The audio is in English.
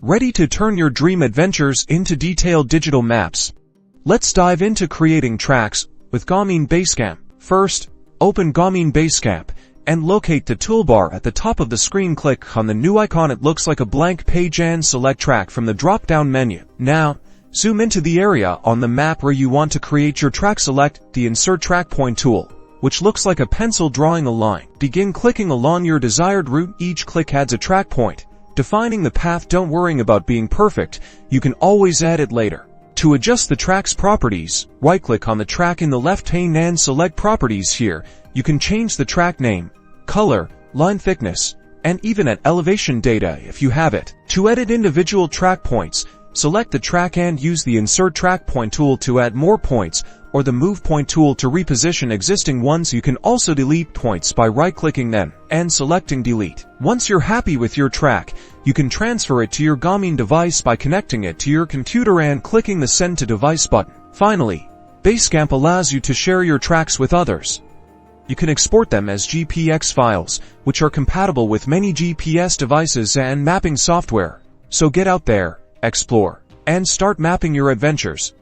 Ready to turn your dream adventures into detailed digital maps? Let's dive into creating tracks with Garmin Basecamp. First, open Garmin Basecamp and locate the toolbar at the top of the screen. Click on the new icon. It looks like a blank page and select track from the drop-down menu. Now, zoom into the area on the map where you want to create your track. Select the Insert Track Point tool, which looks like a pencil drawing a line. Begin clicking along your desired route. Each click adds a track point, defining the path. Don't worry about being perfect, you can always add it later. To adjust the track's properties, right-click on the track in the left pane and select Properties. Here, you can change the track name, color, line thickness, and even add elevation data if you have it. To edit individual track points, select the track and use the Insert Track Point tool to add more points, or the Move Point tool to reposition existing ones. You can also delete points by right-clicking them and selecting Delete. Once you're happy with your track, you can transfer it to your Garmin device by connecting it to your computer and clicking the Send to Device button. Finally, Basecamp allows you to share your tracks with others. You can export them as GPX files, which are compatible with many GPS devices and mapping software. So get out there, explore, and start mapping your adventures.